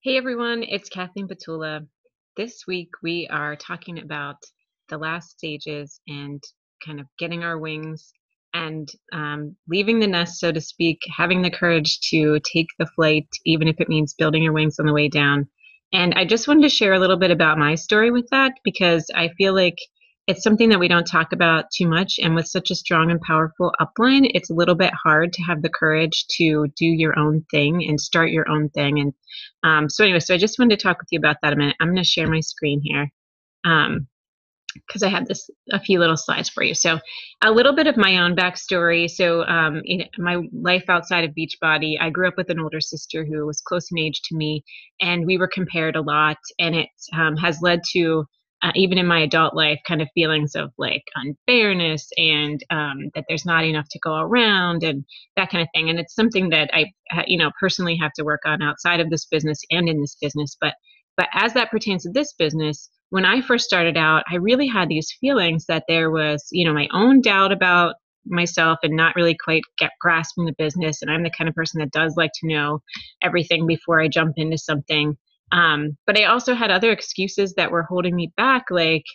Hey everyone, it's Kathleen Batula. This week we are talking about the last stages and kind of getting our wings and leaving the nest, so to speak, having the courage to take the flight, even if it means building your wings on the way down. And I just wanted to share a little bit about my story with that because I feel like it's something that we don't talk about too much. And with such a strong and powerful upline, it's a little bit hard to have the courage to do your own thing and start your own thing. And so I just wanted to talk with you about that a minute. I'm going to share my screen here because I have a few little slides for you. So a little bit of my own backstory. So in my life outside of Beachbody, I grew up with an older sister who was close in age to me, and we were compared a lot, and it has led to even in my adult life, kind of feelings of like unfairness and that there's not enough to go around and that kind of thing. And it's something that I, personally have to work on outside of this business and in this business. But as that pertains to this business, when I first started out, I really had these feelings that there was, my own doubt about myself and not really quite grasping the business. And I'm the kind of person that does like to know everything before I jump into something. But I also had other excuses that were holding me back, like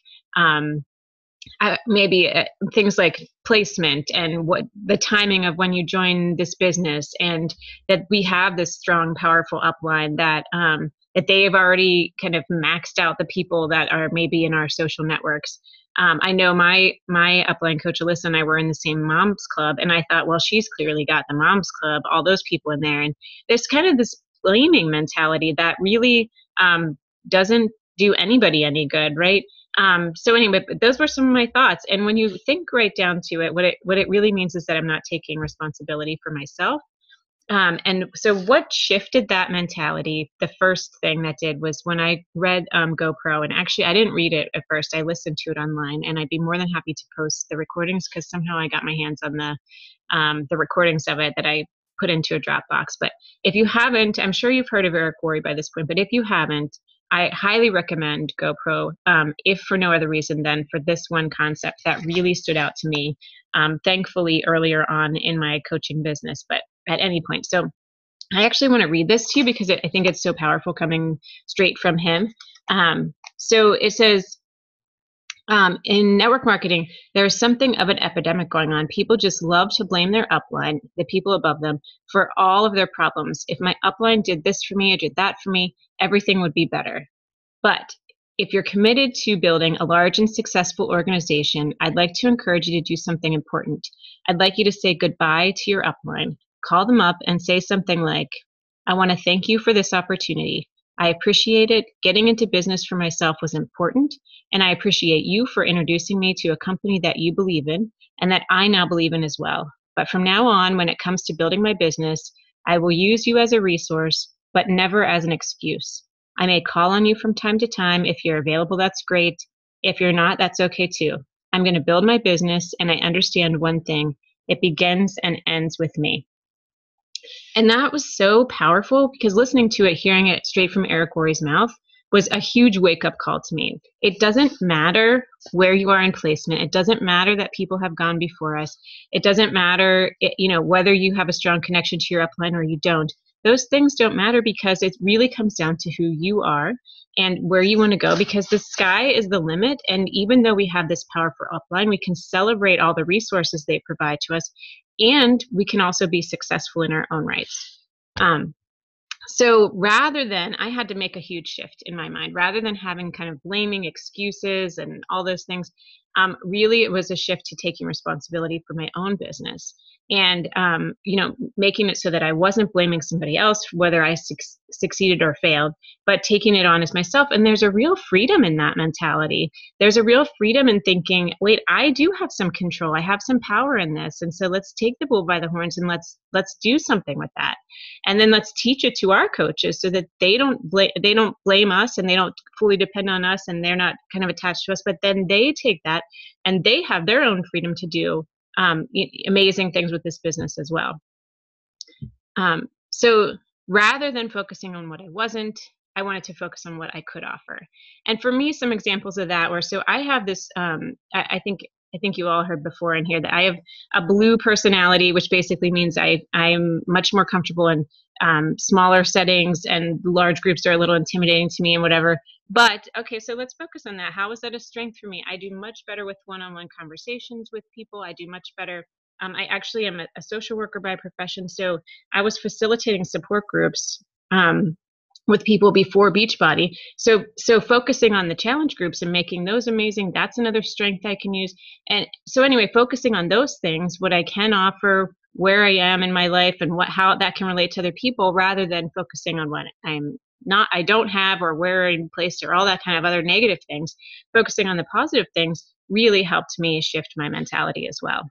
maybe things like placement and what the timing of when you join this business, and that we have this strong, powerful upline that they have already kind of maxed out the people that are maybe in our social networks. I know my upline coach Alyssa and I were in the same moms club, and I thought, well, she's clearly got the moms club, all those people in there, and there's kind of this blaming mentality that really doesn't do anybody any good, right? So anyway, those were some of my thoughts. And when you think right down to it, what it really means is that I'm not taking responsibility for myself. And so what shifted that mentality, the first thing that did was when I read GoPro, and actually I didn't read it at first, I listened to it online, and I'd be more than happy to post the recordings because somehow I got my hands on the recordings of it that I put into a Dropbox. But if you haven't, I'm sure you've heard of Eric Worre by this point, but if you haven't, I highly recommend GoPro, if for no other reason than for this one concept that really stood out to me, thankfully earlier on in my coaching business, but at any point. So I actually want to read this to you because I think it's so powerful coming straight from him. So it says, in network marketing, there's something of an epidemic going on. People just love to blame their upline, the people above them, for all of their problems. If my upline did this for me or did that for me, everything would be better. But if you're committed to building a large and successful organization, I'd like to encourage you to do something important. I'd like you to say goodbye to your upline. Call them up and say something like, I want to thank you for this opportunity. I appreciate it. Getting into business for myself was important, and I appreciate you for introducing me to a company that you believe in and that I now believe in as well. But from now on, when it comes to building my business, I will use you as a resource, but never as an excuse. I may call on you from time to time. If you're available, that's great. If you're not, that's okay too. I'm going to build my business, and I understand one thing. It begins and ends with me. And that was so powerful because listening to it, hearing it straight from Eric Worre's mouth, was a huge wake-up call to me. It doesn't matter where you are in placement. It doesn't matter that people have gone before us. It doesn't matter, whether you have a strong connection to your upline or you don't. Those things don't matter because it really comes down to who you are and where you want to go, because the sky is the limit. And even though we have this powerful upline, we can celebrate all the resources they provide to us, and we can also be successful in our own rights. So rather than, I had to make a huge shift in my mind, rather than having kind of blaming excuses and all those things, really it was a shift to taking responsibility for my own business and, making it so that I wasn't blaming somebody else for whether I succeeded or failed, but taking it on as myself. And there's a real freedom in that mentality. There's a real freedom in thinking, wait, I do have some control. I have some power in this. And so let's take the bull by the horns and let's do something with that. And then let's teach it to our coaches so that they don't blame us and they don't fully depend on us and they're not kind of attached to us, but then they take that and they have their own freedom to do amazing things with this business as well. So rather than focusing on what I wasn't, I wanted to focus on what I could offer. And for me, some examples of that were, so I have this, I think I think you all heard before in here that I have a blue personality, which basically means I'm much more comfortable in smaller settings, and large groups are a little intimidating to me and whatever. But okay, so let's focus on that. How is that a strength for me? I do much better with one-on-one conversations with people. I do much better. I actually am a social worker by profession, so I was facilitating support groups with people before Beachbody. So focusing on the challenge groups and making those amazing, that's another strength I can use. And so anyway, focusing on those things, what I can offer, where I am in my life, and how that can relate to other people, rather than focusing on what I don't have, or where I'm placed, or all that kind of other negative things. Focusing on the positive things really helped me shift my mentality as well.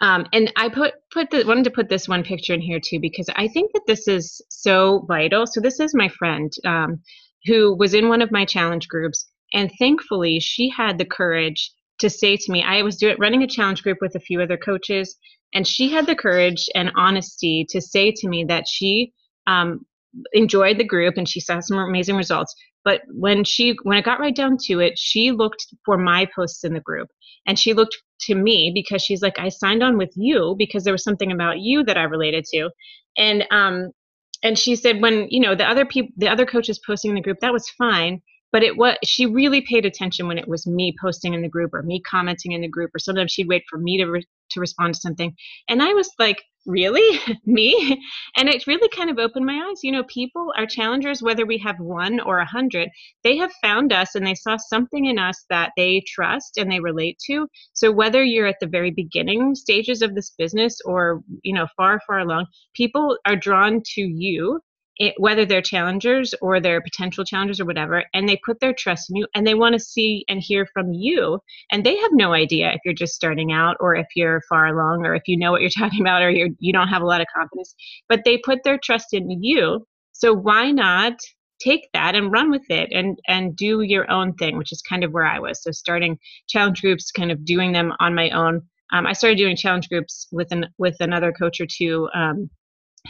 And I wanted to put this one picture in here too, because I think that this is so vital. So this is my friend who was in one of my challenge groups, and thankfully she had the courage to say to me, I was running a challenge group with a few other coaches, and she had the courage and honesty to say to me that she enjoyed the group and she saw some amazing results. But when it got right down to it, she looked for my posts in the group, and she looked to me because she's like, I signed on with you because there was something about you that I related to. And she said, when, the other coaches posting in the group, that was fine. But she really paid attention when it was me posting in the group, or me commenting in the group, or sometimes she'd wait for me to respond to something. And I was like, really? Me? And it really kind of opened my eyes. People, our challengers, whether we have 1 or 100, they have found us and they saw something in us that they trust and they relate to. So whether you're at the very beginning stages of this business, or, far, far along, people are drawn to you, whether they're challengers or they're potential challengers or whatever, and they put their trust in you, and they want to see and hear from you. And they have no idea if you're just starting out, or if you're far along, or if you know what you're talking about, or you don't have a lot of confidence, but they put their trust in you. So why not take that and run with it, and do your own thing, which is kind of where I was. So starting challenge groups, kind of doing them on my own. I started doing challenge groups with another coach or two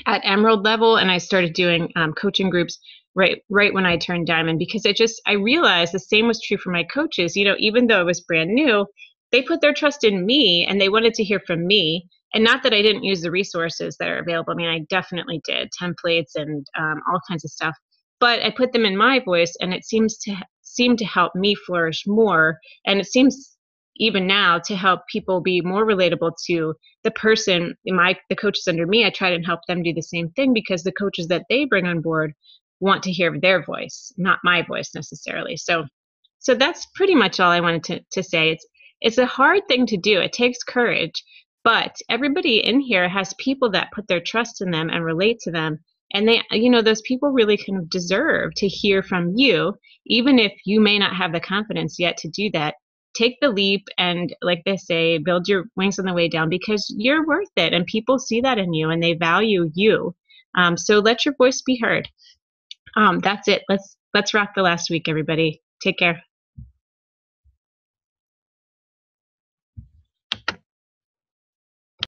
at Emerald level, and I started doing coaching groups right when I turned Diamond, because I realized the same was true for my coaches. Even though it was brand new, they put their trust in me, and they wanted to hear from me. And not that I didn't use the resources that are available. I mean, I definitely did, templates and all kinds of stuff. But I put them in my voice, and it seemed to help me flourish more. And it seems even now to help people be more relatable to the person, the coaches under me. I try to help them do the same thing, because the coaches that they bring on board want to hear their voice, not my voice necessarily. So that's pretty much all I wanted to say. It's a hard thing to do. It takes courage, but everybody in here has people that put their trust in them and relate to them. And those people really kind of deserve to hear from you, even if you may not have the confidence yet to do that. Take the leap, and like they say, build your wings on the way down, because you're worth it, and people see that in you and they value you. So let your voice be heard. That's it. Let's rock the last week, everybody. Take care.